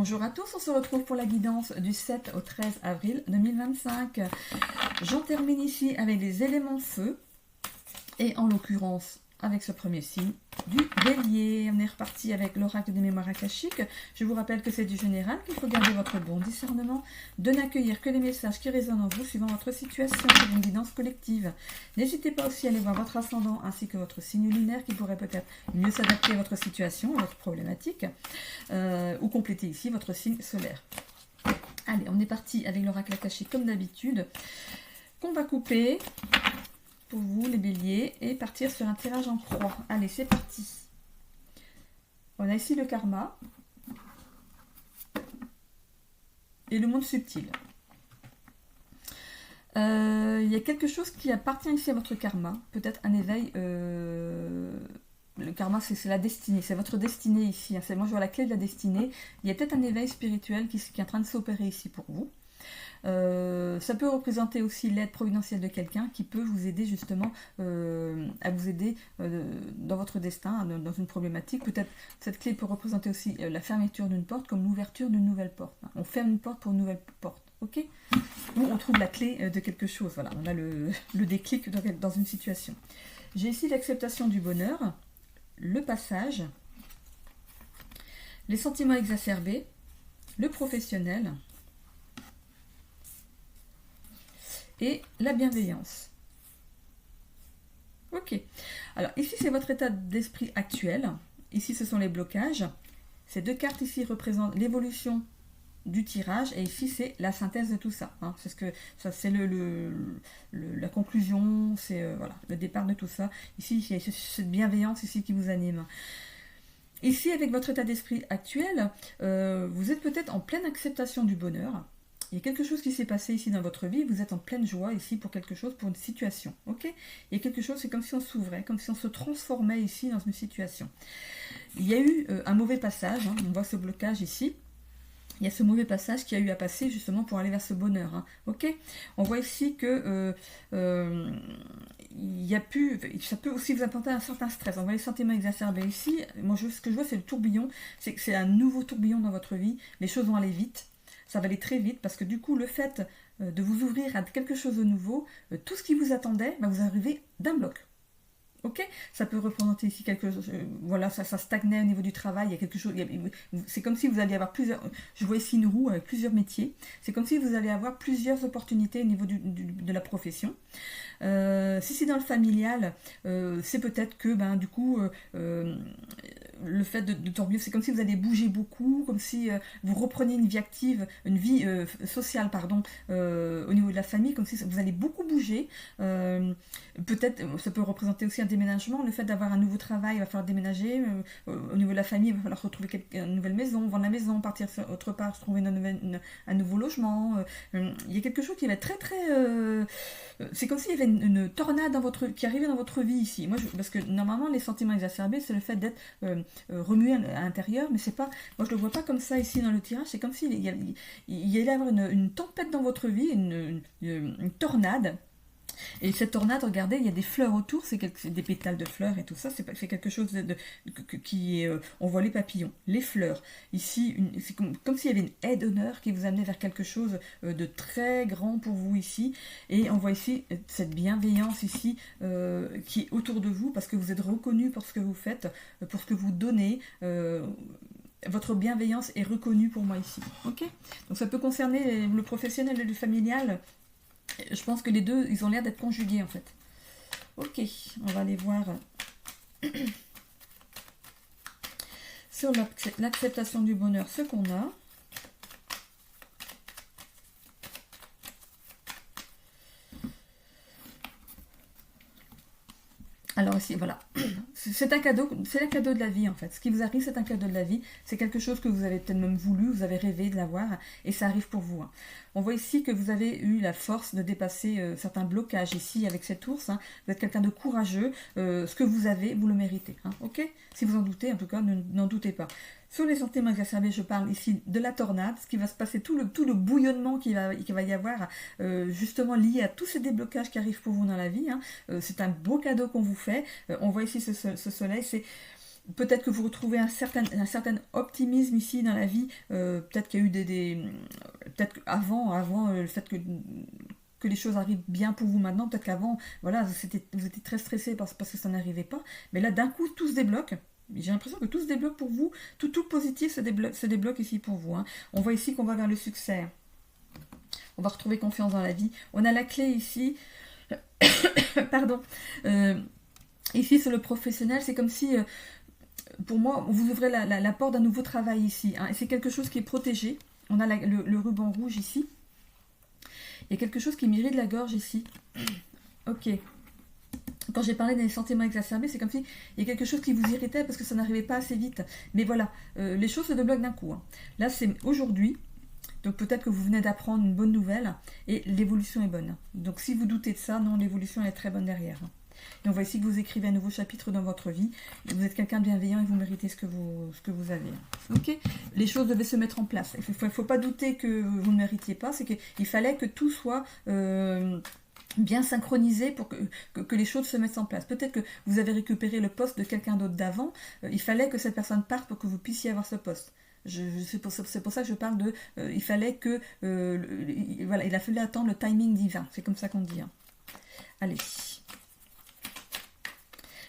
Bonjour à tous, on se retrouve pour la guidance du 7 au 13 avril 2025. J'en termine ici avec les éléments feu et en l'occurrence avec ce premier signe du bélier. On est reparti avec l'oracle des mémoires akashiques. Je vous rappelle que c'est du général, qu'il faut garder votre bon discernement, de n'accueillir que les messages qui résonnent en vous suivant votre situation. C'est une guidance collective. N'hésitez pas aussi à aller voir votre ascendant ainsi que votre signe lunaire qui pourrait peut-être mieux s'adapter à votre situation, à votre problématique, ou compléter ici votre signe solaire. Allez, on est parti avec l'oracle akashique comme d'habitude, qu'on va couper pour vous les béliers et partir sur un tirage en croix. Allez, c'est parti. On a ici le karma et le monde subtil. Il y a quelque chose qui appartient ici à votre karma, peut-être un éveil. Le karma, c'est la destinée, c'est votre destinée ici. Moi, je vois la clé de la destinée. Il y a peut-être un éveil spirituel qui est en train de s'opérer ici pour vous. Ça peut représenter aussi l'aide providentielle de quelqu'un qui peut vous aider justement à vous aider dans votre destin, dans une problématique. Peut-être cette clé peut représenter aussi la fermeture d'une porte comme l'ouverture d'une nouvelle porte. On ferme une porte pour une nouvelle porte, ok? Ou on trouve la clé de quelque chose, voilà, on a le déclic dans une situation. J'ai ici l'acceptation du bonheur, le passage, les sentiments exacerbés, le professionnel, et la bienveillance. Ok. Alors ici c'est votre état d'esprit actuel. Ici ce sont les blocages. Ces deux cartes ici représentent l'évolution du tirage et ici c'est la synthèse de tout ça. Hein. C'est ce que ça c'est la conclusion, c'est voilà le départ de tout ça. Ici il y a cette bienveillance ici qui vous anime. Ici avec votre état d'esprit actuel, vous êtes peut-être en pleine acceptation du bonheur. Il y a quelque chose qui s'est passé ici dans votre vie, vous êtes en pleine joie ici pour quelque chose, pour une situation, ok? Il y a quelque chose, c'est comme si on s'ouvrait, comme si on se transformait ici dans une situation. Il y a eu un mauvais passage, hein, on voit ce blocage ici. Il y a ce mauvais passage qui a eu à passer justement pour aller vers ce bonheur, hein, ok? On voit ici que ça peut aussi vous apporter un certain stress. On voit les sentiments exacerbés ici. Moi, ce que je vois, c'est le tourbillon, c'est que c'est un nouveau tourbillon dans votre vie. Les choses vont aller vite. Ça va aller très vite parce que du coup, le fait de vous ouvrir à quelque chose de nouveau, tout ce qui vous attendait, vous arrivez d'un bloc. Ok, ça peut représenter ici quelque chose, voilà, ça stagnait au niveau du travail, il y a quelque chose, c'est comme si vous alliez avoir plusieurs, je vois ici une roue avec plusieurs métiers, c'est comme si vous allez avoir plusieurs opportunités au niveau de la profession. Si c'est dans le familial, c'est peut-être que, du coup, le fait de tourbillon, c'est comme si vous allez bouger beaucoup, comme si vous repreniez une vie active, une vie sociale, pardon, au niveau de la famille, comme si vous allez beaucoup bouger. Peut-être, ça peut représenter aussi un déménagement, le fait d'avoir un nouveau travail, il va falloir déménager, au niveau de la famille, il va falloir retrouver une nouvelle maison, vendre la maison, partir autre part, trouver un nouveau logement. Il y a quelque chose qui va être très très... c'est comme s'il y avait une tornade qui arrivait dans votre vie ici. Moi, parce que normalement, les sentiments exacerbés, c'est le fait d'être remué à l'intérieur, mais c'est pas... Moi, je le vois pas comme ça ici dans le tirage, c'est comme s'il y allait avoir une tempête dans votre vie, une tornade. Et cette tornade, regardez, il y a des fleurs autour, c'est des pétales de fleurs et tout ça, c'est quelque chose qui est... on voit les papillons, les fleurs. Ici, c'est comme s'il y avait une haie d'honneur qui vous amenait vers quelque chose de très grand pour vous ici. Et on voit ici cette bienveillance ici qui est autour de vous parce que vous êtes reconnu pour ce que vous faites, pour ce que vous donnez. Votre bienveillance est reconnue pour moi ici. Ok ? Donc ça peut concerner le professionnel et le familial. Je pense que les deux, ils ont l'air d'être conjugués en fait. Ok, on va aller voir sur l'acceptation du bonheur ce qu'on a. Alors ici, voilà, c'est un cadeau, c'est le cadeau de la vie en fait. Ce qui vous arrive, c'est un cadeau de la vie. C'est quelque chose que vous avez peut-être même voulu, vous avez rêvé de l'avoir, et ça arrive pour vous. Hein. On voit ici que vous avez eu la force de dépasser certains blocages ici avec cet ours. Hein. Vous êtes quelqu'un de courageux. Ce que vous avez, vous le méritez. Hein. Ok ? Si vous en doutez, en tout cas, n'en doutez pas. Sur les sentiments exacerbés, je parle ici de la tornade, ce qui va se passer, tout le bouillonnement qu'il va y avoir, justement lié à tous ces déblocages qui arrivent pour vous dans la vie. Hein. C'est un beau cadeau qu'on vous fait. On voit ici ce soleil, peut-être que vous retrouvez un certain optimisme ici dans la vie. Peut-être qu'il y a eu peut-être avant le fait que les choses arrivent bien pour vous maintenant. Peut-être qu'avant, voilà, vous étiez très stressé parce que ça n'arrivait pas. Mais là, d'un coup, tout se débloque. J'ai l'impression que tout se débloque pour vous. Tout le positif se débloque ici pour vous. Hein. On voit ici qu'on va vers le succès. On va retrouver confiance dans la vie. On a la clé ici. Pardon. Ici, sur le professionnel, c'est comme si, pour moi, vous ouvrez la porte d'un nouveau travail ici. Hein, et c'est quelque chose qui est protégé. On a le ruban rouge ici. Il y a quelque chose qui m'irrite la gorge ici. Ok. Quand j'ai parlé des sentiments exacerbés, c'est comme si il y a quelque chose qui vous irritait parce que ça n'arrivait pas assez vite. Mais voilà, les choses se débloquent d'un coup. Hein. Là, c'est aujourd'hui. Donc peut-être que vous venez d'apprendre une bonne nouvelle et l'évolution est bonne. Donc si vous doutez de ça, non, l'évolution est très bonne derrière. Et on voit ici que vous écrivez un nouveau chapitre dans votre vie. Vous êtes quelqu'un de bienveillant et vous méritez ce que vous avez. Ok. Les choses devaient se mettre en place. Il ne faut pas douter que vous ne méritiez pas. C'est qu'il fallait que tout soit bien synchronisé pour que les choses se mettent en place. Peut-être que vous avez récupéré le poste de quelqu'un d'autre d'avant. Il fallait que cette personne parte pour que vous puissiez avoir ce poste. C'est pour ça que je parle de... il fallait que... voilà, il a fallu attendre le timing divin. C'est comme ça qu'on dit. Hein. Allez.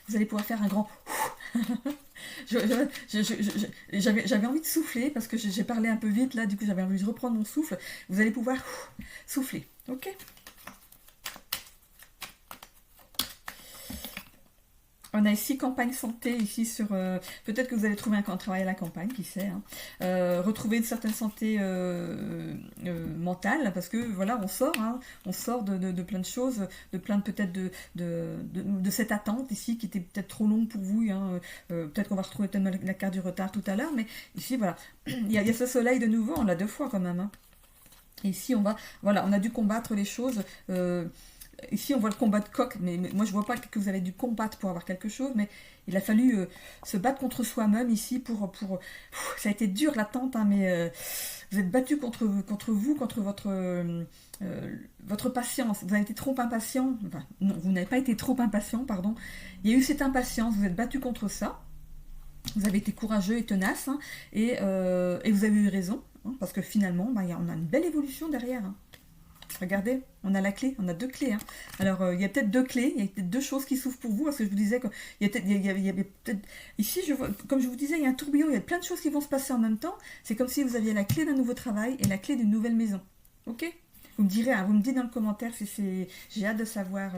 Vous allez pouvoir faire un grand... J'avais envie de souffler parce que j'ai parlé un peu vite là. Du coup, j'avais envie de reprendre mon souffle. Vous allez pouvoir souffler. Ok ? On a ici campagne santé, ici sur... peut-être que vous allez trouver un travail à la campagne, qui sait. Hein. Retrouver une certaine santé mentale, parce que voilà, on sort de plein de choses, de plein peut-être de cette attente ici, qui était peut-être trop longue pour vous. Hein. Peut-être qu'on va retrouver peut-être la carte du retard tout à l'heure, mais ici, voilà, il y a ce soleil de nouveau, on l'a 2 fois quand même. Hein. Et ici, on a dû combattre les choses... Ici, on voit le combat de coq, mais moi, je ne vois pas que vous avez dû combattre pour avoir quelque chose, mais il a fallu se battre contre soi-même ici pour... ça a été dur, l'attente, hein, mais vous êtes battu contre vous, contre votre patience. Vous avez été trop impatient. Enfin, non, vous n'avez pas été trop impatient, pardon. Il y a eu cette impatience, vous êtes battu contre ça. Vous avez été courageux et tenace, hein, et vous avez eu raison, hein, parce que finalement, on a une belle évolution derrière. Hein. Regardez, on a la clé, on a 2 clés. Hein. Alors, il y a peut-être 2 clés, il y a peut-être 2 choses qui s'ouvrent pour vous, parce que je vous disais qu'il y avait peut-être... Ici, comme je vous disais, il y a un tourbillon, il y a plein de choses qui vont se passer en même temps. C'est comme si vous aviez la clé d'un nouveau travail et la clé d'une nouvelle maison. Ok ? Vous me direz, hein, vous me dites dans le commentaire si c'est... J'ai hâte de savoir...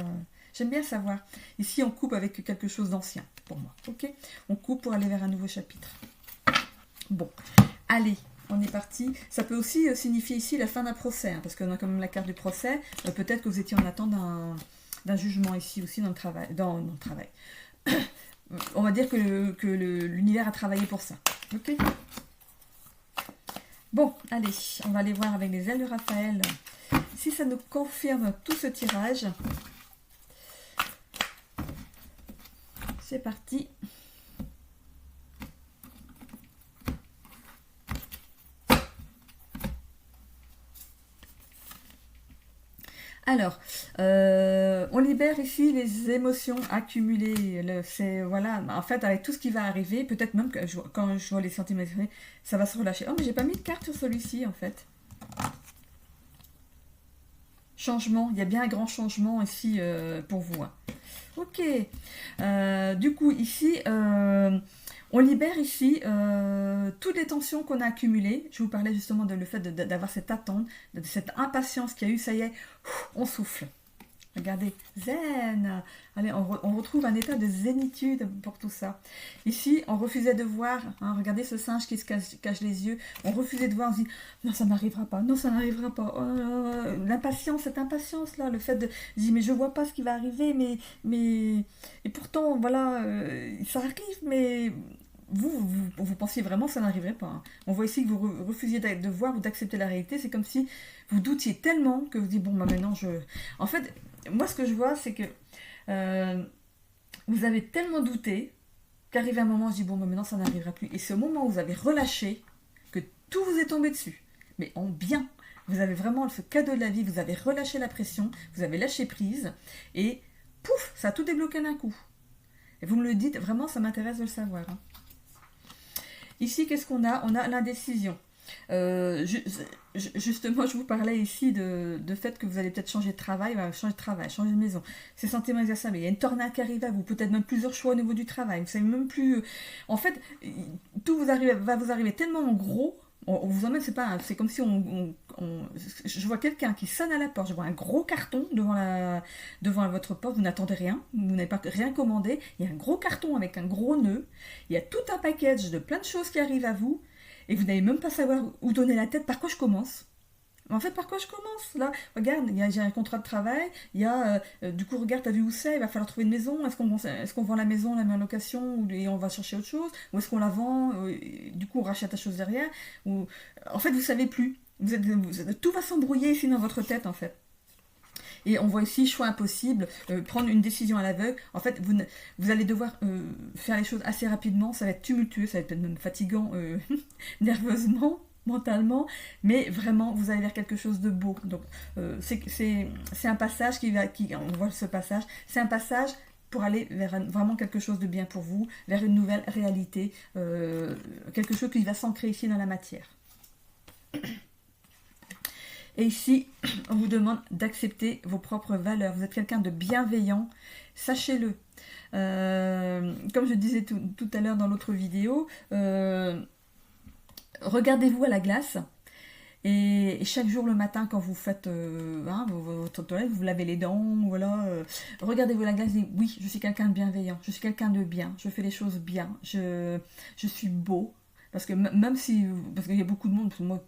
J'aime bien savoir. Ici, on coupe avec quelque chose d'ancien, pour moi. Ok ? On coupe pour aller vers un nouveau chapitre. Bon, allez. On est parti. Ça peut aussi signifier ici la fin d'un procès, hein, parce qu'on a quand même la carte du procès. Peut-être que vous étiez en attente d'un jugement ici aussi dans le travail. On va dire que l'univers a travaillé pour ça. Ok. Bon, allez, on va aller voir avec les ailes de Raphaël si ça nous confirme tout ce tirage. C'est parti. Alors, on libère ici les émotions accumulées. Voilà, en fait, avec tout ce qui va arriver, peut-être même que quand je vois les sentiments, ça va se relâcher. Oh, mais j'ai pas mis de carte sur celui-ci, en fait. Changement, il y a bien un grand changement ici pour vous. Hein. Ok. Du coup, ici... on libère ici toutes les tensions qu'on a accumulées. Je vous parlais justement de le fait d'avoir cette attente, de cette impatience qu'il y a eu. Ça y est, on souffle. Regardez, zen. Allez, on retrouve un état de zénitude pour tout ça. Ici, on refusait de voir. Hein, regardez ce singe qui se cache les yeux. On refusait de voir. On se dit, non, ça n'arrivera pas. Non, ça n'arrivera pas. L'impatience, cette impatience-là, le fait de dire, mais je vois pas ce qui va arriver, mais... Et pourtant, voilà, ça arrive, mais... Vous pensiez vraiment que ça n'arriverait pas. Hein. On voit ici que vous refusiez de voir ou d'accepter la réalité. C'est comme si vous doutiez tellement que vous dites, bon, bah maintenant, En fait, moi, ce que je vois, c'est que vous avez tellement douté qu'arrivé un moment, je dis, bon, bah maintenant, ça n'arrivera plus. Et c'est au moment où vous avez relâché que tout vous est tombé dessus. Mais en bien. Vous avez vraiment ce cadeau de la vie. Vous avez relâché la pression. Vous avez lâché prise. Et pouf, ça a tout débloqué d'un coup. Et vous me le dites, vraiment, ça m'intéresse de le savoir. Hein. Ici, qu'est-ce qu'on a? On a l'indécision. Justement, je vous parlais ici de fait que vous allez peut-être changer de travail, changer de maison. Ces sentiments exacerbés. Il y a une tornade qui arrive à vous, peut-être même plusieurs choix au niveau du travail. Vous savez même plus. En fait, tout va vous arriver tellement en gros. On vous emmène, c'est comme si je vois quelqu'un qui sonne à la porte, je vois un gros carton devant votre porte, vous n'attendez rien, vous n'avez pas rien commandé, il y a un gros carton avec un gros nœud, il y a tout un package de plein de choses qui arrivent à vous, et vous n'allez même pas savoir où donner la tête, par quoi je commence. En fait, par quoi je commence là? Regarde, j'ai un contrat de travail, il y a, du coup, regarde, t'as vu où c'est? Il va falloir trouver une maison. Est-ce qu'on vend la maison, on la met en location et on va chercher autre chose? Ou est-ce qu'on la vend, du coup, on rachète la chose derrière? En fait, vous savez plus. Tout va s'embrouiller ici dans votre tête, en fait. Et on voit ici, choix impossible, prendre une décision à l'aveugle. En fait, vous allez devoir faire les choses assez rapidement. Ça va être tumultueux, ça va être peut-être même fatigant nerveusement, mentalement, mais vraiment, vous allez vers quelque chose de beau. Donc, c'est un passage on voit ce passage, c'est un passage pour aller vers vraiment quelque chose de bien pour vous, vers une nouvelle réalité, quelque chose qui va s'ancrer ici dans la matière. Et ici, on vous demande d'accepter vos propres valeurs. Vous êtes quelqu'un de bienveillant, sachez-le. Comme je disais tout à l'heure dans l'autre vidéo, regardez-vous à la glace et chaque jour le matin quand vous faites votre toilette, vous lavez les dents, voilà, regardez-vous à la glace et dites oui, je suis quelqu'un de bienveillant, je suis quelqu'un de bien, je fais les choses bien, je suis beau. Parce que même si, parce qu'il y a beaucoup de monde, parce que moi,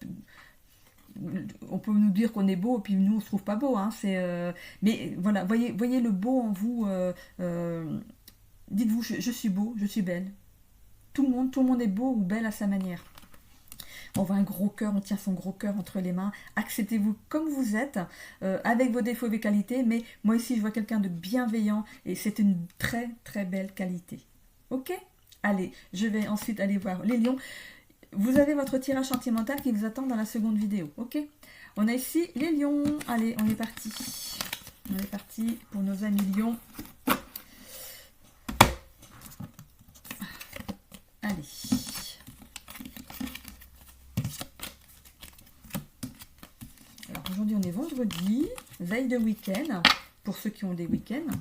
on peut nous dire qu'on est beau et puis nous on se trouve pas beau, hein, mais voilà, voyez le beau en vous, dites-vous je suis beau, je suis belle. Tout le monde est beau ou belle à sa manière. On voit un gros cœur, on tient son gros cœur entre les mains. Acceptez-vous comme vous êtes, avec vos défauts et vos qualités. Mais moi ici, je vois quelqu'un de bienveillant et c'est une très très belle qualité. Ok? Allez, je vais ensuite aller voir les lions. Vous avez votre tirage sentimental qui vous attend dans la seconde vidéo. Ok? On a ici les lions. Allez, on est parti. On est parti pour nos amis lions. Allez. Aujourd'hui, on est vendredi, veille de week-end, pour ceux qui ont des week-ends.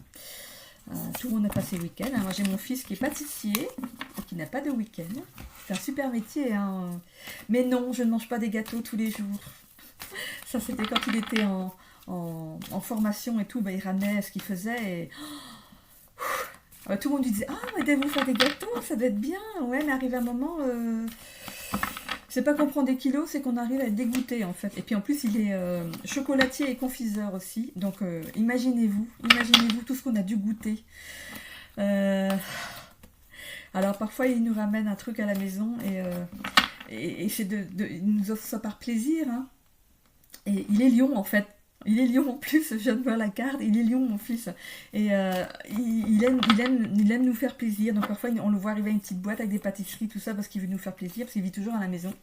Tout le monde a passé le week-end. Moi, j'ai mon fils qui est pâtissier, et qui n'a pas de week-end. C'est un super métier, hein. Mais non, je ne mange pas des gâteaux tous les jours. Ça, c'était quand il était en formation et tout. Il ramenait ce qu'il faisait. Et... tout le monde lui disait « Ah, aidez-vous faire des gâteaux, ça doit être bien. » Ouais, mais arrive un moment... C'est pas qu'on prend des kilos, c'est qu'on arrive à être dégoûté en fait. Et puis en plus, il est chocolatier et confiseur aussi. Donc imaginez-vous tout ce qu'on a dû goûter. Alors parfois, il nous ramène un truc à la maison et c'est il nous offre ça par plaisir. Hein. Et il est lion en fait. Il est lion en plus, je viens de voir la carte, il est lion mon fils. Et il aime nous faire plaisir. Donc parfois on le voit arriver à une petite boîte avec des pâtisseries, tout ça, parce qu'il veut nous faire plaisir, parce qu'il vit toujours à la maison.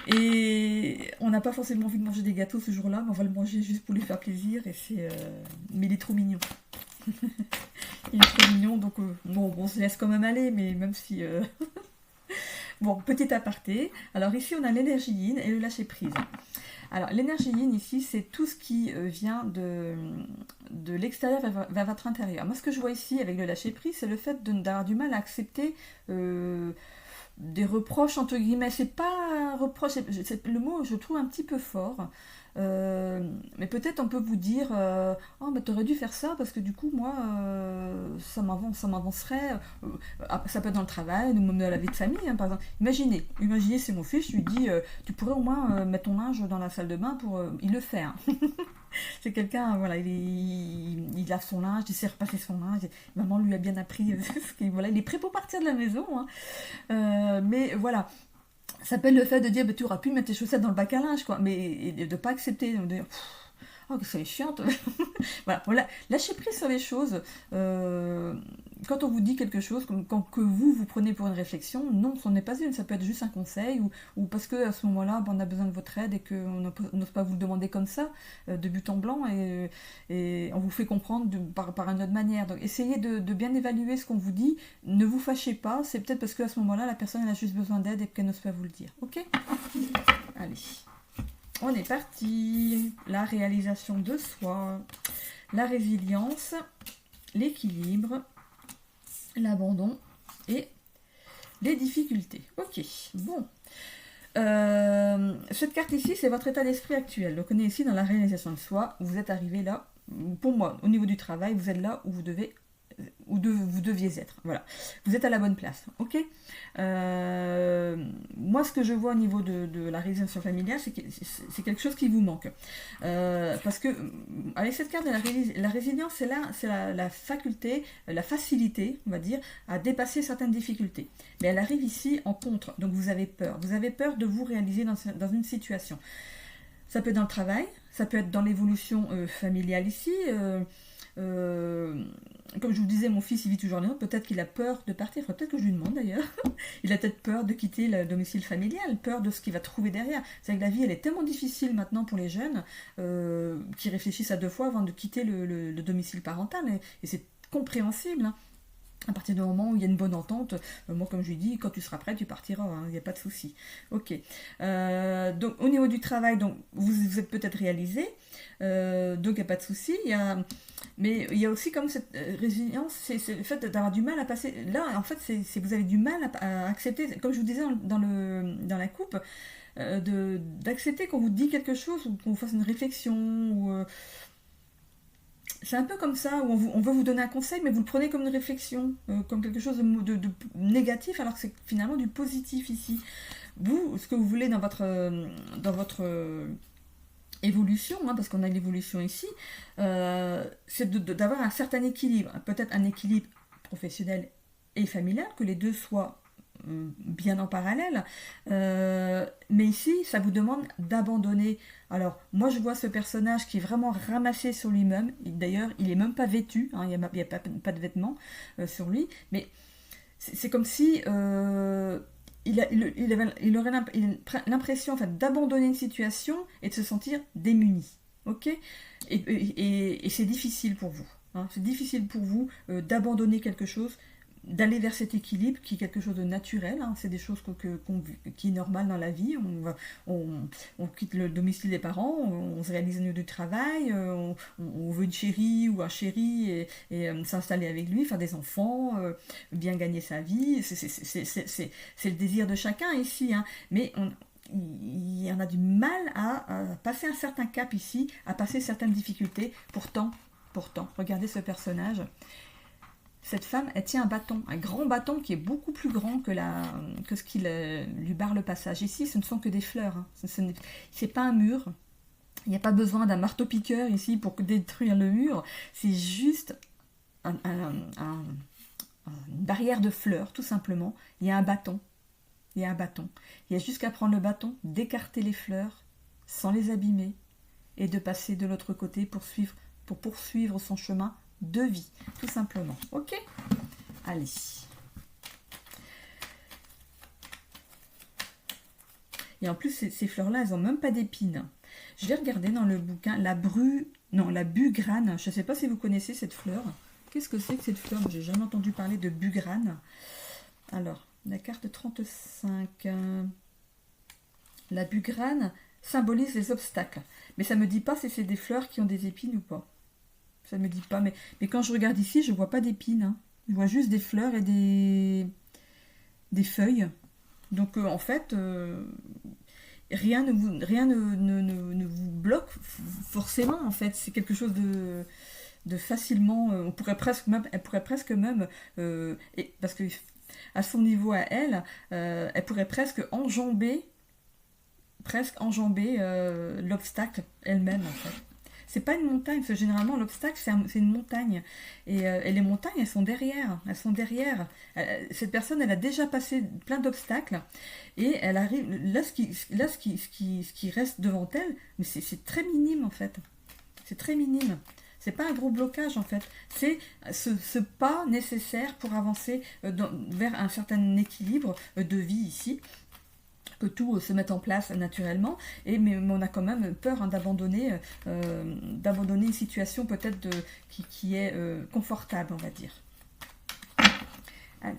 Et on n'a pas forcément envie de manger des gâteaux ce jour-là, mais on va le manger juste pour lui faire plaisir. Mais il est trop mignon. Il est trop mignon, donc on se laisse quand même aller, mais même si... Bon, petit aparté. Alors ici on a l'énergie yin et le lâcher prise. Alors, l'énergie yin ici, c'est tout ce qui vient de l'extérieur vers votre intérieur. Moi, ce que je vois ici avec le lâcher-prise, c'est le fait d'avoir du mal à accepter des reproches, entre guillemets. C'est pas un reproche, le mot, je trouve un petit peu fort. Mais peut-être on peut vous dire oh mais t'aurais dû faire ça parce que du coup moi ça m'avancerait, ça peut être dans le travail ou même dans la vie de famille, hein, par exemple. Imaginez c'est mon fils, je lui dis tu pourrais au moins mettre ton linge dans la salle de bain pour il le fait, hein. C'est quelqu'un, voilà, il lave son linge, il sait repasser son linge, maman lui a bien appris voilà, il est prêt pour partir de la maison, hein. Mais voilà, ça peut être le fait de dire tu auras pu mettre tes chaussettes dans le bac à linge, quoi, mais de ne pas accepter, de dire oh, que c'est chiante. Voilà, lâchez prise sur les choses. Quand on vous dit quelque chose, quand que vous prenez pour une réflexion, non, ce n'est pas une, ça peut être juste un conseil, ou parce qu'à ce moment-là, on a besoin de votre aide et qu'on n'ose pas vous le demander comme ça, de but en blanc, et on vous fait comprendre par une autre manière. Donc essayez de bien évaluer ce qu'on vous dit, ne vous fâchez pas, c'est peut-être parce qu'à ce moment-là, la personne elle a juste besoin d'aide et qu'elle n'ose pas vous le dire. Ok? Allez. On est parti. La réalisation de soi, la résilience, l'équilibre, l'abandon et les difficultés. Ok, bon. Cette carte ici, c'est votre état d'esprit actuel. Donc on est ici dans la réalisation de soi. Vous êtes arrivé là. Pour moi, au niveau du travail, vous êtes là où vous devez vous deviez être. Voilà. Vous êtes à la bonne place. Ok. Moi, ce que je vois au niveau de la réalisation familiale, c'est quelque chose qui vous manque. Parce que avec cette carte de la résilience, c'est la faculté, la facilité, on va dire, à dépasser certaines difficultés. Mais elle arrive ici en contre. Donc vous avez peur. Vous avez peur de vous réaliser dans une situation. Ça peut être dans le travail, ça peut être dans l'évolution familiale ici. Comme je vous disais, mon fils il vit toujours à Lyon, peut-être qu'il a peur de partir, enfin, peut-être que je lui demande d'ailleurs. Il a peut-être peur de quitter le domicile familial, peur de ce qu'il va trouver derrière. C'est vrai que la vie elle est tellement difficile maintenant pour les jeunes qui réfléchissent à 2 fois avant de quitter le domicile parental, et c'est compréhensible. Hein. À partir du moment où il y a une bonne entente, moi comme je lui dis, quand tu seras prêt, tu partiras, il n'y a pas de souci. Ok. Donc au niveau du travail, donc, vous êtes peut-être réalisé, donc il n'y a pas de souci. Mais il y a aussi comme cette résilience, c'est le fait d'avoir du mal à passer. Là, en fait, c'est vous avez du mal à accepter, comme je vous disais dans la coupe, d'accepter qu'on vous dit quelque chose, ou qu'on vous fasse une réflexion, ou... c'est un peu comme ça, où on veut vous donner un conseil, mais vous le prenez comme une réflexion, comme quelque chose de négatif, alors que c'est finalement du positif ici. Vous, ce que vous voulez dans votre évolution, hein, parce qu'on a l'évolution ici, c'est d'avoir un certain équilibre, peut-être un équilibre professionnel et familial, que les deux soient bien en parallèle, mais ici ça vous demande d'abandonner. Alors moi je vois ce personnage qui est vraiment ramassé sur lui-même, d'ailleurs il est même pas vêtu, hein, il n'y a pas de vêtements sur lui, mais c'est comme si il aurait l'impression en fait, d'abandonner une situation et de se sentir démuni. Ok, et c'est difficile pour vous, hein, c'est difficile pour vous d'abandonner quelque chose, d'aller vers cet équilibre qui est quelque chose de naturel, hein. C'est des choses qui est normal dans la vie. On quitte le domicile des parents, on se réalise au niveau du travail, on veut une chérie ou un chéri et s'installer avec lui, faire des enfants, bien gagner sa vie. C'est le désir de chacun ici, hein. Mais il y en a du mal à passer un certain cap ici, à passer certaines difficultés. Pourtant, regardez ce personnage. Cette femme, elle tient un bâton, un grand bâton qui est beaucoup plus grand que ce qui lui barre le passage. Ici, ce ne sont que des fleurs. Hein. C'est pas un mur. Il n'y a pas besoin d'un marteau-piqueur ici pour détruire le mur. C'est juste une barrière de fleurs, tout simplement. Il y a un bâton. Il y a juste qu'à prendre le bâton, d'écarter les fleurs sans les abîmer et de passer de l'autre côté pour poursuivre son chemin de vie, tout simplement. Ok, allez. Et en plus, ces fleurs-là, elles n'ont même pas d'épines. Je vais regarder dans le bouquin la bugrane. Je ne sais pas si vous connaissez cette fleur. Qu'est-ce que c'est que cette fleur? J'ai jamais entendu parler de bugrane. Alors, la carte 35. La bugrane symbolise les obstacles. Mais ça ne me dit pas si c'est des fleurs qui ont des épines ou pas. Ça ne me dit pas, mais quand je regarde ici, je ne vois pas d'épines. Hein. Je vois juste des fleurs et des feuilles. Donc en fait, rien ne vous bloque forcément. En fait, c'est quelque chose de facilement. Elle pourrait presque même, parce que à son niveau à elle, elle pourrait presque enjamber l'obstacle elle-même en fait. C'est pas une montagne, parce que généralement l'obstacle c'est une montagne. Et les montagnes elles sont derrière. Cette personne elle a déjà passé plein d'obstacles et elle arrive. Là ce qui reste devant elle, mais c'est très minime en fait. c'est très minime. C'est pas un gros blocage en fait, c'est ce pas nécessaire pour avancer vers un certain équilibre de vie ici, que tout se mette en place naturellement, mais on a quand même peur hein, d'abandonner une situation peut-être qui est confortable, on va dire. Allez.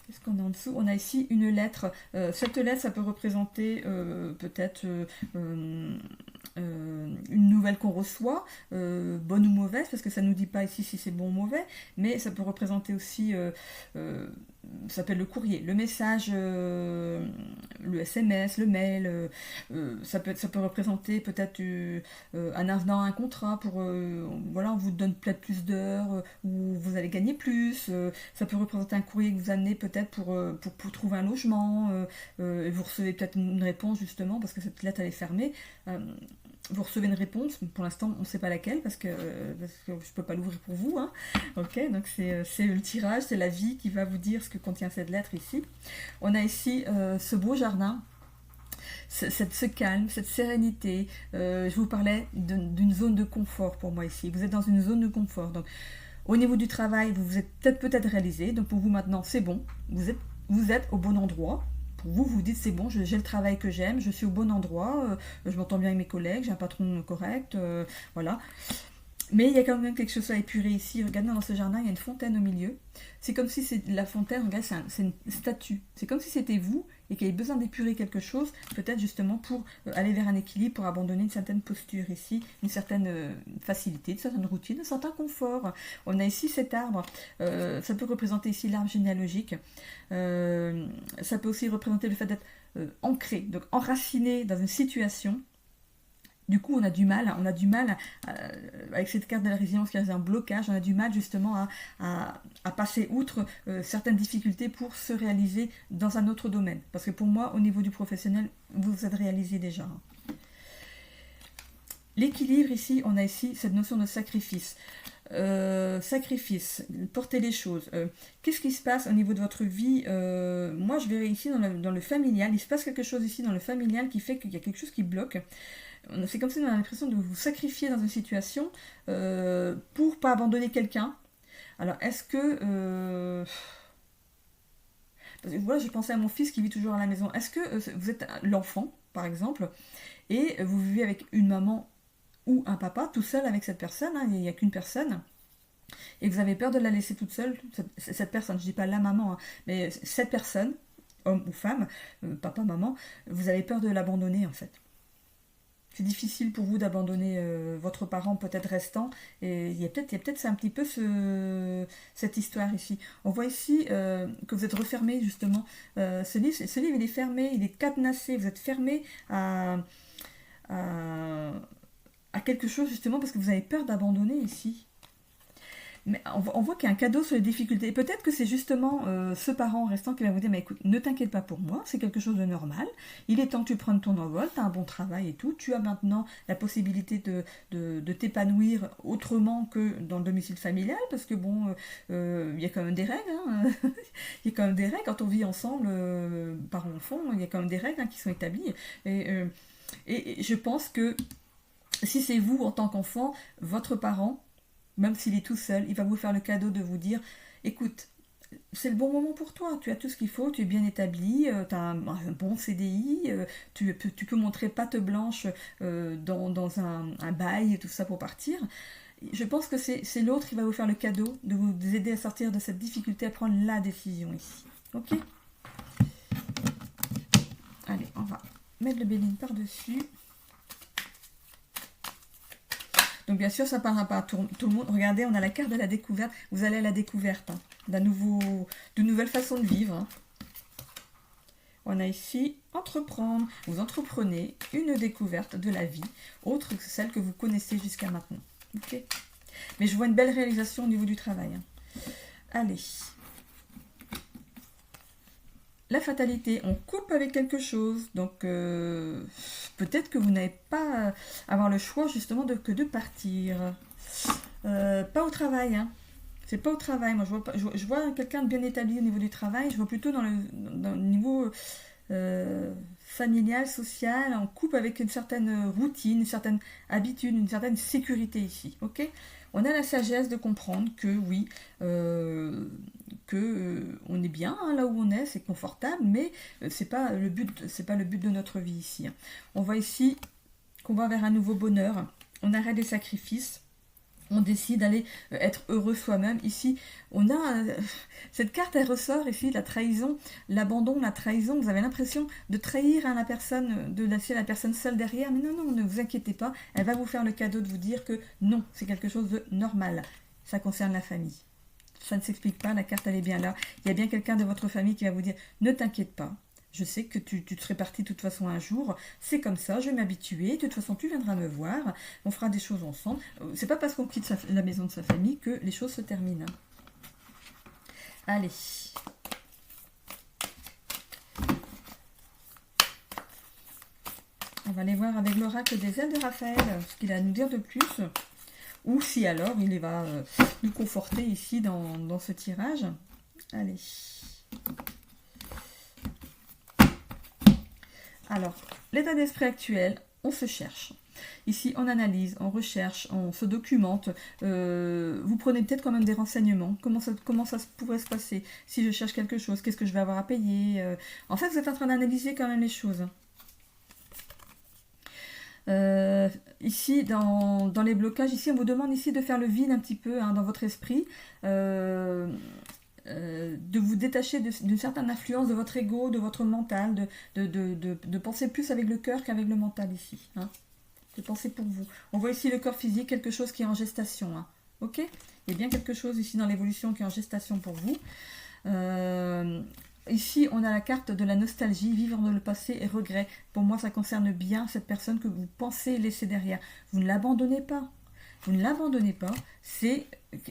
Qu'est-ce qu'on a en dessous? On a ici une lettre. Cette lettre, ça peut représenter peut-être une nouvelle qu'on reçoit, bonne ou mauvaise, parce que ça ne nous dit pas ici si c'est bon ou mauvais, mais ça peut représenter aussi, ça s'appelle le courrier, le message, le SMS, le mail, ça peut représenter peut-être un avenant à un contrat pour, voilà, on vous donne peut-être plus d'heures, ou vous allez gagner plus, ça peut représenter un courrier que vous amenez peut-être pour trouver un logement, et vous recevez peut-être une réponse justement, parce que cette lettre elle est fermée, vous recevez une réponse, pour l'instant on ne sait pas laquelle parce que je ne peux pas l'ouvrir pour vous, hein. Ok, donc c'est le tirage, c'est la vie qui va vous dire ce que contient cette lettre ici. On a ici ce beau jardin, ce calme, cette sérénité. Je vous parlais d'une zone de confort pour moi ici. Vous êtes dans une zone de confort. Donc, au niveau du travail, vous vous êtes peut-être réalisé. Donc pour vous maintenant, c'est bon. Vous êtes au bon endroit. Vous vous dites c'est bon, j'ai le travail que j'aime, je suis au bon endroit, je m'entends bien avec mes collègues, j'ai un patron correct, voilà. Mais il y a quand même quelque chose à épurer ici. Regardez dans ce jardin, il y a une fontaine au milieu. C'est comme si la fontaine, regarde, c'est une statue. C'est comme si c'était vous et qu'il y avait besoin d'épurer quelque chose, peut-être justement pour aller vers un équilibre, pour abandonner une certaine posture ici, une certaine facilité, une certaine routine, un certain confort. On a ici cet arbre. Ça peut représenter ici l'arbre généalogique. Ça peut aussi représenter le fait d'être ancré, donc enraciné dans une situation. Du coup, on a du mal avec cette carte de la résilience qui est un blocage, on a du mal justement à passer outre certaines difficultés pour se réaliser dans un autre domaine. Parce que pour moi, au niveau du professionnel, vous vous êtes réalisé déjà. L'équilibre ici, on a ici cette notion de sacrifice. Sacrifice, porter les choses. Qu'est-ce qui se passe au niveau de votre vie? Moi, je verrai ici dans le familial, il se passe quelque chose ici dans le familial qui fait qu'il y a quelque chose qui bloque. C'est comme si on a l'impression de vous sacrifier dans une situation pour pas abandonner quelqu'un. Alors, est-ce que... Parce que voilà, je pensais à mon fils qui vit toujours à la maison. Est-ce que vous êtes l'enfant, par exemple, et vous vivez avec une maman ou un papa, tout seul avec cette personne, hein, il n'y a qu'une personne, et vous avez peur de la laisser toute seule, cette personne, je ne dis pas la maman, hein, mais cette personne, homme ou femme, papa, maman, vous avez peur de l'abandonner en fait. C'est difficile pour vous d'abandonner votre parent peut-être restant. Et il y a peut-être c'est un petit peu cette histoire ici. On voit ici que vous êtes refermé justement. Ce livre il est fermé, il est cadenassé. Vous êtes fermé à quelque chose justement parce que vous avez peur d'abandonner ici. Mais on voit qu'il y a un cadeau sur les difficultés. Et peut-être que c'est justement ce parent restant qui va vous dire, mais écoute, ne t'inquiète pas pour moi, c'est quelque chose de normal. Il est temps que tu prennes ton envol, tu as un bon travail et tout. Tu as maintenant la possibilité de t'épanouir autrement que dans le domicile familial, parce que bon, il y a quand même des règles. Hein. Il y a quand même des règles. Quand on vit ensemble, par enfant, il y a quand même des règles hein, qui sont établies. Et je pense que si c'est vous, en tant qu'enfant, votre parent, même s'il est tout seul, il va vous faire le cadeau de vous dire écoute, c'est le bon moment pour toi, tu as tout ce qu'il faut, tu es bien établi, tu as un bon CDI, tu peux montrer patte blanche dans un bail et tout ça pour partir. Je pense que c'est l'autre qui va vous faire le cadeau de vous aider à sortir de cette difficulté à prendre la décision ici. Ok? Allez, on va mettre le béline par-dessus. Donc bien sûr, ça ne parlera pas à tout le monde. Regardez, on a la carte de la découverte. Vous allez à la découverte hein, d'une nouvelle façon de vivre. Hein. On a ici entreprendre. Vous entreprenez une découverte de la vie, autre que celle que vous connaissez jusqu'à maintenant. Okay. Mais je vois une belle réalisation au niveau du travail. Hein. Allez. La fatalité, on coupe avec quelque chose, donc peut-être que vous n'avez pas avoir le choix justement que de partir. Pas au travail, hein. C'est pas au travail. Moi, je vois quelqu'un de bien établi au niveau du travail. Je vois plutôt dans le niveau familiale, sociale, en couple avec une certaine routine, une certaine habitude, une certaine sécurité ici. Ok? On a la sagesse de comprendre que oui, on est bien hein, là où on est, c'est confortable, mais c'est pas le but, c'est pas le but de notre vie ici. Hein. On voit ici qu'on va vers un nouveau bonheur. On arrête les sacrifices. On décide d'aller être heureux soi-même. Ici, on a cette carte, elle ressort ici, la trahison, l'abandon, la trahison. Vous avez l'impression de trahir hein, la personne, de laisser la personne seule derrière. Mais non, non, ne vous inquiétez pas. Elle va vous faire le cadeau de vous dire que non, c'est quelque chose de normal. Ça concerne la famille. Ça ne s'explique pas, la carte elle est bien là. Il y a bien quelqu'un de votre famille qui va vous dire ne t'inquiète pas. Je sais que tu te serais parti de toute façon un jour. C'est comme ça, je vais m'habituer. De toute façon, tu viendras me voir. On fera des choses ensemble. C'est pas parce qu'on quitte la maison de sa famille que les choses se terminent. Allez. On va aller voir avec l'oracle des ailes de Raphaël ce qu'il a à nous dire de plus. Ou si alors il va nous conforter ici dans ce tirage. Allez. Alors, l'état d'esprit actuel, on se cherche. Ici, on analyse, on recherche, on se documente. Vous prenez peut-être quand même des renseignements. Comment ça pourrait se passer si je cherche quelque chose? Qu'est-ce que je vais avoir à payer? En fait, vous êtes en train d'analyser quand même les choses. Ici, dans les blocages, ici, on vous demande ici de faire le vide un petit peu hein, dans votre esprit. De vous détacher d'une certaine influence de votre ego, de votre mental, de penser plus avec le cœur qu'avec le mental ici. Hein. De penser pour vous. On voit ici le corps physique, quelque chose qui est en gestation. Hein. Ok? Il y a bien quelque chose ici dans l'évolution qui est en gestation pour vous. Ici, on a la carte de la nostalgie, vivre dans le passé et regret. Pour moi, ça concerne bien cette personne que vous pensez laisser derrière. Vous ne l'abandonnez pas. Vous ne l'abandonnez pas, c'est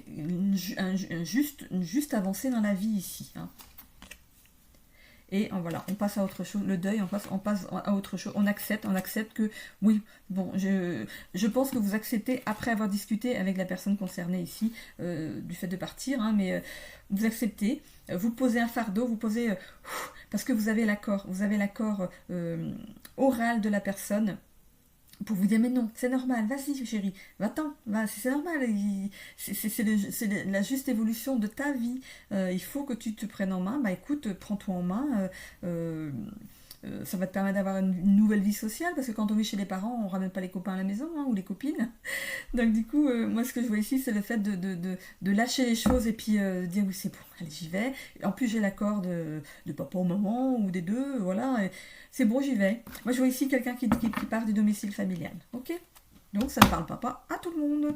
une juste avancée dans la vie ici. Hein. Et voilà, on passe à autre chose, le deuil, on passe à autre chose, on accepte que, oui, bon, je pense que vous acceptez, après avoir discuté avec la personne concernée ici, du fait de partir, hein, mais vous acceptez, vous posez un fardeau, vous posez, parce que vous avez l'accord oral de la personne, pour vous dire mais non, c'est normal, vas-y chérie, va-t'en, c'est normal, c'est la juste évolution de ta vie, il faut que tu te prennes en main, bah écoute, prends-toi en main, ça va te permettre d'avoir une nouvelle vie sociale, parce que quand on vit chez les parents, on ramène pas les copains à la maison, hein, ou les copines, donc du coup, moi ce que je vois ici, c'est le fait de lâcher les choses, et puis dire oui c'est bon, allez j'y vais, en plus j'ai l'accord de papa ou maman, ou des deux, voilà, et c'est bon j'y vais. Moi je vois ici quelqu'un qui part du domicile familial, ok? Donc ça ne parle pas à tout le monde.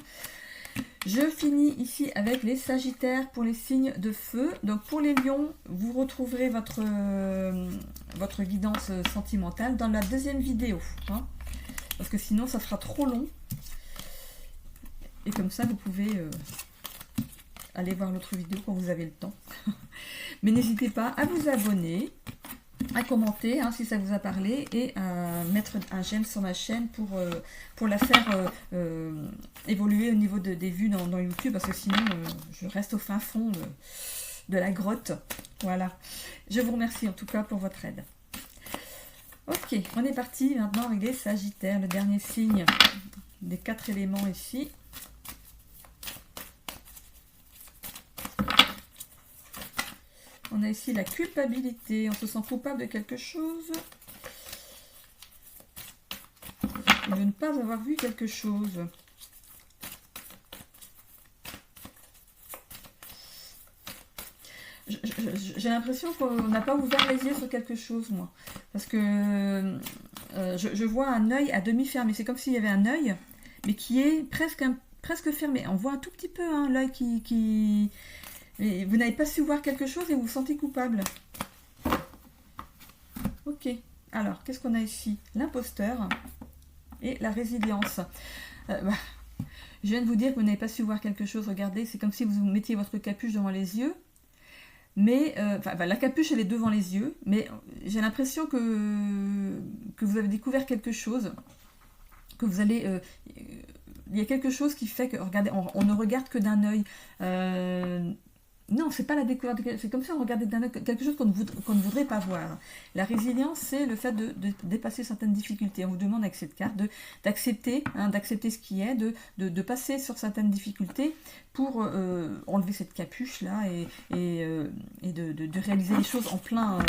Je finis ici avec les Sagittaires pour les signes de feu. Donc pour les Lions, vous retrouverez votre guidance sentimentale dans la deuxième vidéo. Hein, parce que sinon, ça sera trop long. Et comme ça, vous pouvez aller voir l'autre vidéo quand vous avez le temps. Mais n'hésitez pas à vous abonner, à commenter hein, si ça vous a parlé et à mettre un j'aime sur ma chaîne pour la faire évoluer au niveau des vues dans YouTube parce que sinon je reste au fin fond de la grotte. Voilà. Je vous remercie en tout cas pour votre aide. Ok, on est parti maintenant avec les Sagittaires, le dernier signe des 4 éléments ici. On a ici la culpabilité, on se sent coupable de quelque chose. Et de ne pas avoir vu quelque chose. J'ai l'impression qu'on n'a pas ouvert les yeux sur quelque chose, moi. Parce que je vois un œil à demi fermé. C'est comme s'il y avait un œil, mais qui est presque fermé. On voit un tout petit peu hein, l'œil qui... Et vous n'avez pas su voir quelque chose et vous vous sentez coupable. Ok. Alors, qu'est-ce qu'on a ici? L'imposteur et la résilience. Je viens de vous dire que vous n'avez pas su voir quelque chose. Regardez, c'est comme si vous mettiez votre capuche devant les yeux. Mais, la capuche, elle est devant les yeux. Mais j'ai l'impression que vous avez découvert quelque chose. Que vous allez... il y a quelque chose qui fait que... Regardez, on ne regarde que d'un œil. Non, c'est pas la découverte, c'est comme si on regardait quelque chose qu'on ne voudrait pas voir. La résilience, c'est le fait de dépasser certaines difficultés. On vous demande avec cette carte d'accepter, d'accepter ce qui est, de passer sur certaines difficultés pour enlever cette capuche là et de réaliser les choses en plein,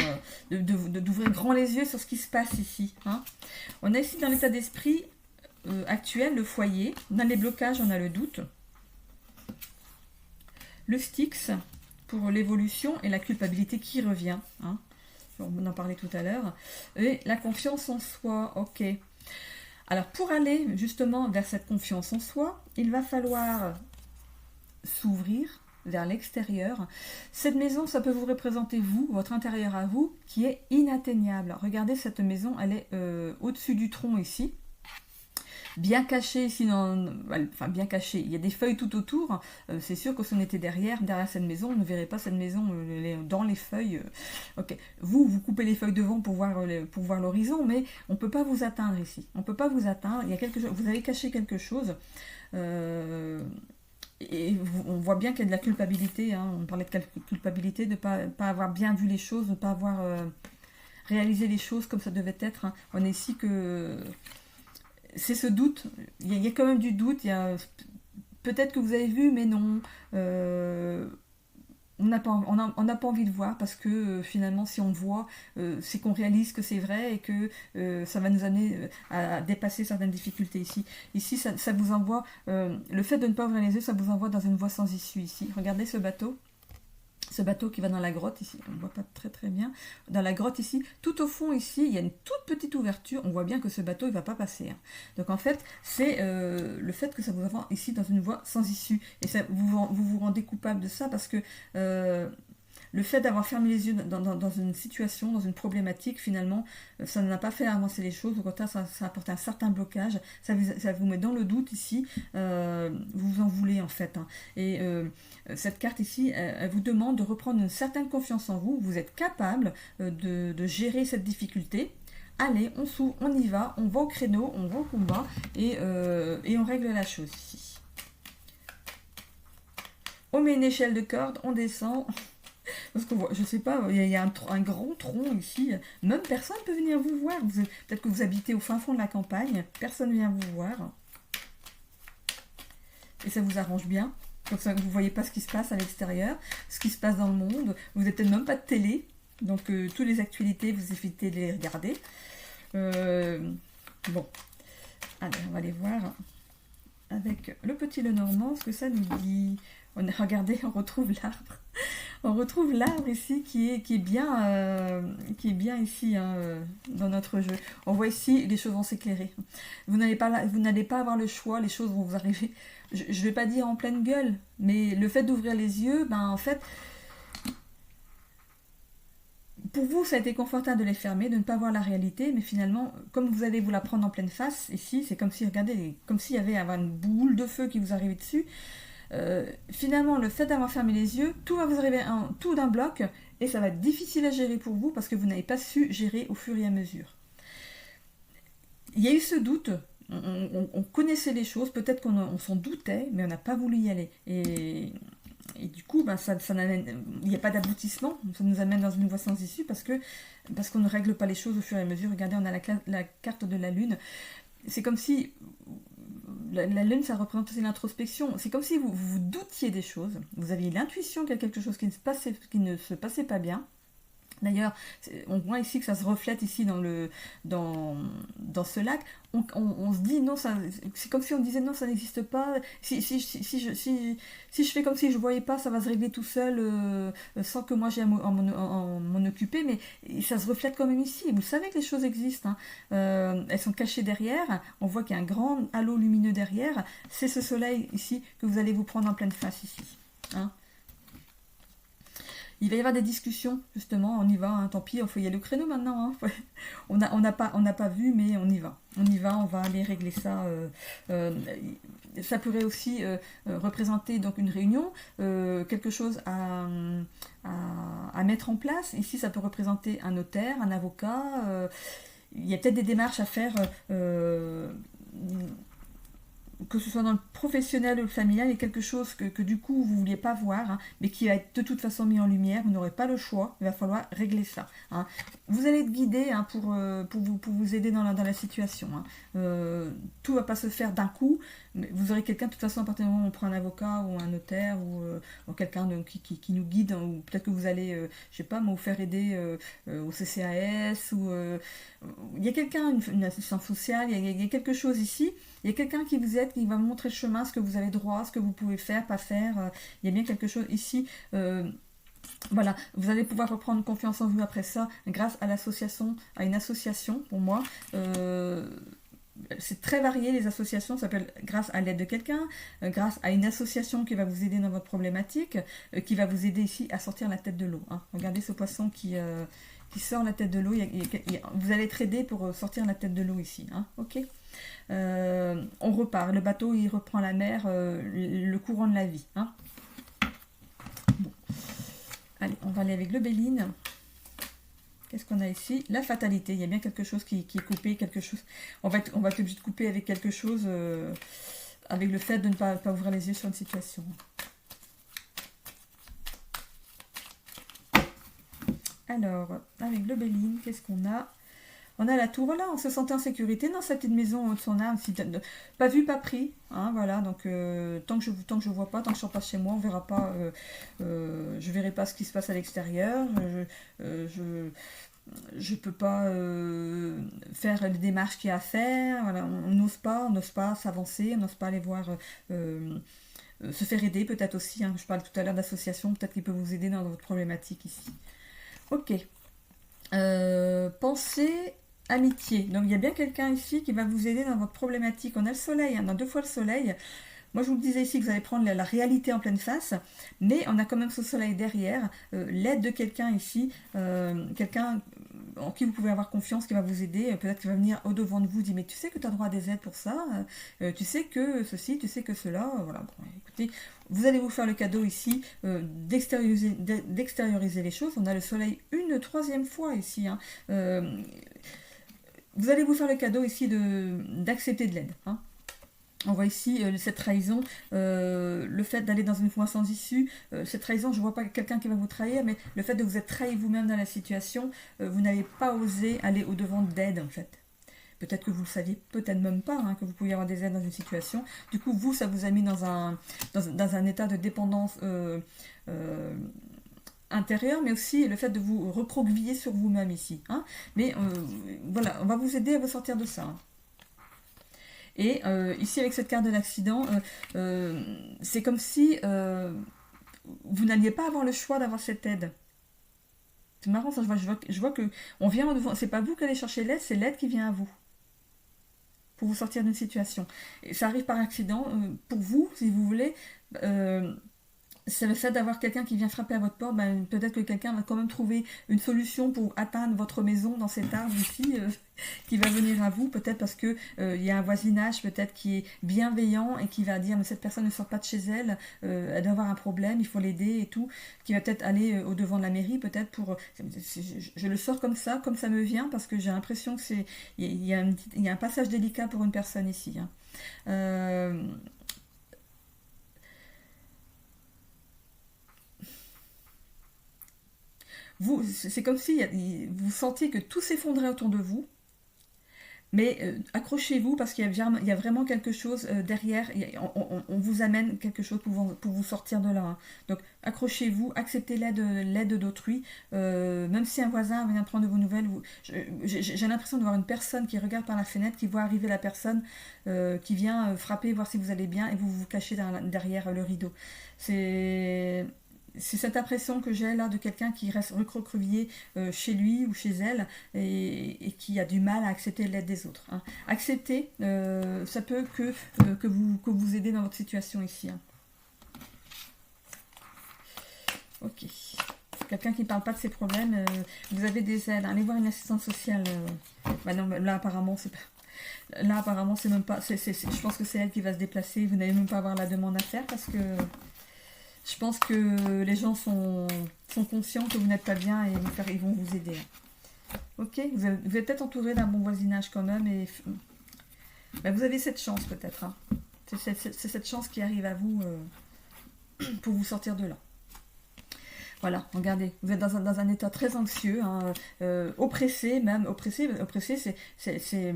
d'ouvrir grand les yeux sur ce qui se passe ici. Hein. On a ici dans l'état d'esprit actuel le foyer. Dans les blocages, on a le doute. Le Styx pour l'évolution et la culpabilité qui revient. Hein. On en parlait tout à l'heure. Et la confiance en soi. Ok. Alors pour aller justement vers cette confiance en soi, il va falloir s'ouvrir vers l'extérieur. Cette maison, ça peut vous représenter vous, votre intérieur à vous, qui est inatteignable. Regardez cette maison, elle est au-dessus du tronc ici. Bien caché ici, enfin bien caché, il y a des feuilles tout autour, c'est sûr que si on était derrière cette maison, on ne verrait pas cette maison dans les feuilles. Ok, vous coupez les feuilles devant pour voir l'horizon, mais on ne peut pas vous atteindre ici, on ne peut pas vous atteindre, il y a quelque chose, vous avez caché quelque chose, et on voit bien qu'il y a de la culpabilité, hein, on parlait de culpabilité, de ne pas avoir bien vu les choses, de ne pas avoir réalisé les choses comme ça devait être, hein. On est ici que... C'est ce doute, il y a quand même du doute, peut-être que vous avez vu, mais non, on n'a pas envie de voir, parce que finalement, si on voit, c'est qu'on réalise que c'est vrai, et que ça va nous amener à dépasser certaines difficultés ici. Ici, ça vous envoie, le fait de ne pas ouvrir les yeux, ça vous envoie dans une voie sans issue ici. Regardez ce bateau. Ce bateau qui va dans la grotte ici, on ne voit pas très bien, dans la grotte ici, tout au fond ici, il y a une toute petite ouverture, on voit bien que ce bateau il ne va pas passer. Hein. Donc en fait, c'est le fait que ça vous envoie ici dans une voie sans issue, et ça, vous rendez coupable de ça, parce que le fait d'avoir fermé les yeux dans une situation, dans une problématique, finalement, ça n'a pas fait avancer les choses. Au contraire, ça apporte un certain blocage. Ça vous met dans le doute ici. Vous vous en voulez, en fait. Hein. Et cette carte ici, elle vous demande de reprendre une certaine confiance en vous. Vous êtes capable de gérer cette difficulté. Allez, on s'ouvre, on y va, on va au créneau, on va au combat, et on règle la chose ici. On met une échelle de corde, on descend... Parce que je sais pas, il y a un grand tronc ici. Même personne ne peut venir vous voir. Peut-être que vous habitez au fin fond de la campagne. Personne ne vient vous voir. Et ça vous arrange bien. Comme ça, vous ne voyez pas ce qui se passe à l'extérieur, ce qui se passe dans le monde. Vous n'avez peut-être même pas de télé. Donc, toutes les actualités, vous évitez de les regarder. Bon. Allez, on va aller voir avec le petit Lenormand ce que ça nous dit. Regardez, on retrouve l'arbre. On retrouve l'arbre ici qui est bien ici hein, dans notre jeu. On voit ici les choses vont s'éclairer. Vous n'allez pas avoir le choix, les choses vont vous arriver. Je ne vais pas dire en pleine gueule, mais le fait d'ouvrir les yeux, ben en fait, pour vous, ça a été confortable de les fermer, de ne pas voir la réalité, mais finalement, comme vous allez vous la prendre en pleine face, ici, c'est comme si, regardez, comme s'il y avait une boule de feu qui vous arrivait dessus. Finalement, le fait d'avoir fermé les yeux, tout va vous arriver tout d'un bloc, et ça va être difficile à gérer pour vous, parce que vous n'avez pas su gérer au fur et à mesure. Il y a eu ce doute, on connaissait les choses, peut-être qu'on s'en doutait, mais on n'a pas voulu y aller. Et du coup, ben, il n'y a pas d'aboutissement, ça nous amène dans une voie sans issue, parce qu'on ne règle pas les choses au fur et à mesure. Regardez, on a la carte de la lune. C'est comme si... La lune, ça représente aussi l'introspection. C'est comme si vous doutiez des choses. Vous aviez l'intuition qu'il y a quelque chose qui ne se passait pas bien. D'ailleurs, on voit ici que ça se reflète ici dans ce lac. On se dit non, c'est comme si on disait non, ça n'existe pas. Si je fais comme si je ne voyais pas, ça va se régler tout seul sans que moi j'ai à m'en occuper. Mais ça se reflète quand même ici. Vous savez que les choses existent. Hein. Elles sont cachées derrière. On voit qu'il y a un grand halo lumineux derrière. C'est ce soleil ici que vous allez vous prendre en pleine face ici. Hein. Il va y avoir des discussions, justement, on y va, hein, tant pis, il faut y aller au créneau maintenant. Hein. On n'a pas vu, mais on y va. On va aller régler ça. Ça pourrait aussi représenter donc une réunion, quelque chose à mettre en place. Ici, ça peut représenter un notaire, un avocat. Il y a peut-être des démarches à faire que ce soit dans le professionnel ou le familial, il y a quelque chose que du coup vous ne vouliez pas voir, hein, mais qui va être de toute façon mis en lumière. Vous n'aurez pas le choix, il va falloir régler ça. Hein. Vous allez être guidé, hein, pour vous aider dans la situation. Hein. Tout ne va pas se faire d'un coup, mais vous aurez quelqu'un, de toute façon, à partir du moment où on prend un avocat ou un notaire ou quelqu'un qui nous guide, hein, ou peut-être que vous allez, je sais pas, vous faire aider au CCAS, ou il y a quelqu'un, une assistance sociale, il y a quelque chose ici. Il y a quelqu'un qui vous aide, qui va vous montrer le chemin, ce que vous avez droit, ce que vous pouvez faire, pas faire. Il y a bien quelque chose ici. Voilà, vous allez pouvoir reprendre confiance en vous après ça, grâce à l'association, à une association, pour moi. C'est très varié, les associations. Ça s'appelle grâce à l'aide de quelqu'un, grâce à une association qui va vous aider dans votre problématique, qui va vous aider ici à sortir la tête de l'eau. Hein. Regardez ce poisson qui sort la tête de l'eau. Vous allez être aidé pour sortir la tête de l'eau ici. Hein. Ok. On repart. Le bateau, il reprend la mer, le courant de la vie. Hein. Bon. Allez, on va aller avec le Béline. Qu'est-ce qu'on a ici? La fatalité. Il y a bien quelque chose qui est coupé, quelque chose. On va être obligé de couper avec quelque chose, avec le fait de ne pas ouvrir les yeux sur une situation. Alors, avec le Béline, qu'est-ce qu'on a? On a la tour, voilà, on se sentait en sécurité dans sa petite maison de son âme, pas vu, pas pris, hein, voilà, donc tant que je vois pas, tant que je sors pas chez moi, on verra pas, je verrai pas ce qui se passe à l'extérieur, je peux pas faire les démarches qu'il y a à faire, voilà, on n'ose pas s'avancer, on n'ose pas aller voir, se faire aider peut-être aussi, hein, je parle tout à l'heure d'association, peut-être qu'il peut vous aider dans votre problématique ici. Ok. Pensée, amitié. Donc il y a bien quelqu'un ici qui va vous aider dans votre problématique. On a le soleil, hein, on a 2 fois le soleil. Moi je vous le disais ici que vous allez prendre la réalité en pleine face, mais on a quand même ce soleil derrière, l'aide de quelqu'un ici, quelqu'un en qui vous pouvez avoir confiance, qui va vous aider, peut-être qu'il va venir au-devant de vous, dire mais tu sais que tu as droit à des aides pour ça, tu sais que ceci, tu sais que cela, voilà. Bon, écoutez, vous allez vous faire le cadeau ici d'extérioriser les choses. On a le soleil une 3e fois ici. Hein. Vous allez vous faire le cadeau ici d'accepter de l'aide. Hein. On voit ici cette trahison, le fait d'aller dans une voie sans issue, cette trahison, je ne vois pas quelqu'un qui va vous trahir, mais le fait de vous être trahi vous-même dans la situation, vous n'avez pas osé aller au-devant d'aide en fait. Peut-être que vous le saviez, peut-être même pas, hein, que vous pouviez avoir des aides dans une situation. Du coup, vous, ça vous a mis dans un état de dépendance intérieur, mais aussi le fait de vous recroqueviller sur vous-même ici. Hein. Mais voilà, on va vous aider à vous sortir de ça. Hein. Et ici, avec cette carte de l'accident, c'est comme si vous n'alliez pas avoir le choix d'avoir cette aide. C'est marrant, ça, je vois que on vient devant. C'est pas vous qui allez chercher l'aide, c'est l'aide qui vient à vous. Pour vous sortir d'une situation. Et ça arrive par accident. Pour vous, si vous voulez, c'est le fait d'avoir quelqu'un qui vient frapper à votre porte, ben, peut-être que quelqu'un va quand même trouver une solution pour atteindre votre maison dans cet arbre ici, qui va venir à vous, peut-être parce que il y a un voisinage peut-être qui est bienveillant et qui va dire mais cette personne ne sort pas de chez elle, elle doit avoir un problème, il faut l'aider et tout, qui va peut-être aller au devant de la mairie, peut-être pour... Je le sors comme ça me vient, parce que j'ai l'impression que il y a un passage délicat pour une personne ici. Hein. C'est comme si vous sentiez que tout s'effondrait autour de vous, mais accrochez-vous parce qu'il y a vraiment quelque chose derrière, on vous amène quelque chose pour vous sortir de là. Hein. Donc accrochez-vous, acceptez l'aide d'autrui, même si un voisin vient prendre de vos nouvelles, j'ai l'impression de voir une personne qui regarde par la fenêtre, qui voit arriver la personne qui vient frapper, voir si vous allez bien, et vous vous cachez derrière le rideau. C'est cette impression que j'ai là de quelqu'un qui reste recroquevillé chez lui ou chez elle et qui a du mal à accepter l'aide des autres. Hein. Accepter, ça peut que vous aider dans votre situation ici. Hein. Ok. Quelqu'un qui ne parle pas de ses problèmes, vous avez des aides. Allez voir une assistante sociale. Bah non, là apparemment c'est pas... Là apparemment c'est même pas... je pense que c'est elle qui va se déplacer. Vous n'allez même pas avoir la demande à faire parce que... Je pense que les gens sont conscients que vous n'êtes pas bien et ils vont vous aider. Ok, vous êtes peut-être entouré d'un bon voisinage quand même. Et ben vous avez cette chance peut-être. Hein. C'est cette chance qui arrive à vous pour vous sortir de là. Voilà, regardez, vous êtes dans un état très anxieux, hein, oppressé même, oppressé c'est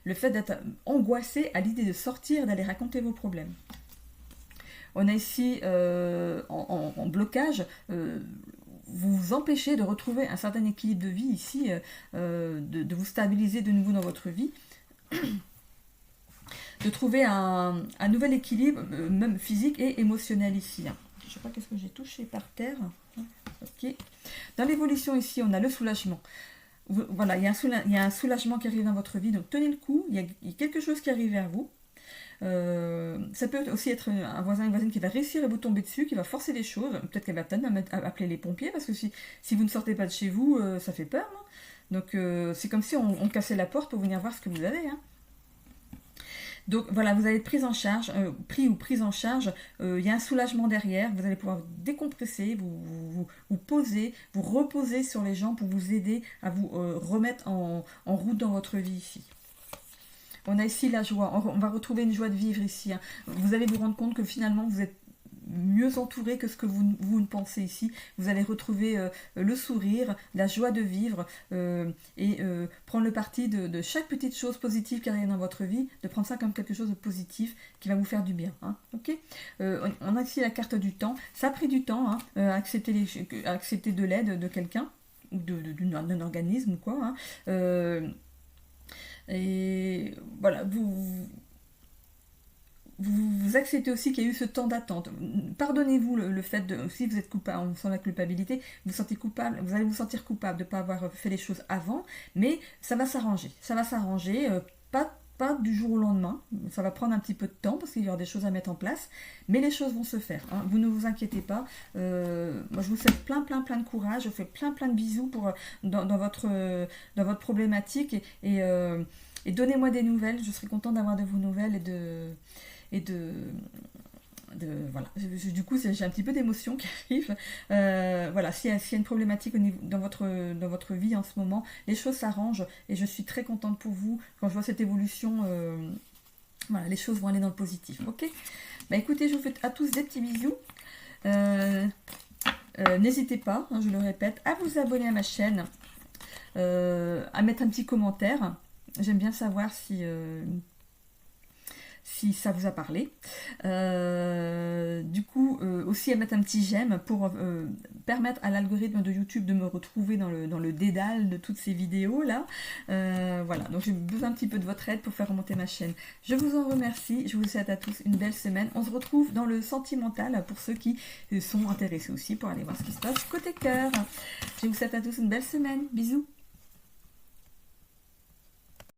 le fait d'être angoissé à l'idée de sortir, d'aller raconter vos problèmes. On a ici, en blocage, vous vous empêchez de retrouver un certain équilibre de vie ici, de vous stabiliser de nouveau dans votre vie, de trouver un nouvel équilibre, même physique et émotionnel ici. Hein. Je ne sais pas qu'est-ce que j'ai touché par terre. Ok. Dans l'évolution ici, on a le soulagement. Voilà, il y a un soulagement qui arrive dans votre vie, donc tenez le coup, il y a quelque chose qui arrive vers vous. Ça peut aussi être un voisin, une voisine qui va réussir à vous tomber dessus, qui va forcer les choses. Peut-être qu'elle va appeler les pompiers, parce que si vous ne sortez pas de chez vous, ça fait peur. Non? Donc c'est comme si on cassait la porte pour venir voir ce que vous avez. Hein. Donc voilà, vous allez être pris en charge, il y a un soulagement derrière, vous allez pouvoir décompresser, vous poser, vous reposer sur les gens pour vous aider à vous remettre en route dans votre vie ici. On a ici la joie, on va retrouver une joie de vivre ici. Hein. Vous allez vous rendre compte que finalement vous êtes mieux entouré que ce que vous ne pensez ici. Vous allez retrouver le sourire, la joie de vivre et prendre le parti de chaque petite chose positive qui arrive dans votre vie, de prendre ça comme quelque chose de positif qui va vous faire du bien. Hein, okay, on a ici la carte du temps. Ça a pris du temps hein, à accepter de l'aide de quelqu'un ou d'un organisme ou quoi. Hein, et voilà, vous acceptez aussi qu'il y a eu ce temps d'attente. Pardonnez-vous le fait de, si vous êtes coupable, on sent la culpabilité, vous allez vous sentir coupable de ne pas avoir fait les choses avant, mais ça va s'arranger. Ça va s'arranger, pas du jour au lendemain, ça va prendre un petit peu de temps parce qu'il y aura des choses à mettre en place, mais les choses vont se faire. Hein. Vous ne vous inquiétez pas. Moi, je vous souhaite plein de courage, je vous fais plein de bisous dans votre problématique et donnez-moi des nouvelles. Je serai contente d'avoir de vos nouvelles voilà. Du coup, j'ai un petit peu d'émotion qui arrive. Voilà, s'il y a une problématique dans votre vie en ce moment, les choses s'arrangent et je suis très contente pour vous. Quand je vois cette évolution, voilà, les choses vont aller dans le positif. Ok. Bah écoutez, je vous fais à tous des petits bisous. N'hésitez pas, hein, je le répète, à vous abonner à ma chaîne, à mettre un petit commentaire. J'aime bien savoir si ça vous a parlé. Du coup, aussi à mettre un petit j'aime pour permettre à l'algorithme de YouTube de me retrouver dans le dédale de toutes ces vidéos là. Voilà, donc j'ai besoin un petit peu de votre aide pour faire remonter ma chaîne. Je vous en remercie, je vous souhaite à tous une belle semaine. On se retrouve dans le sentimental pour ceux qui sont intéressés aussi pour aller voir ce qui se passe côté cœur. Je vous souhaite à tous une belle semaine. Bisous.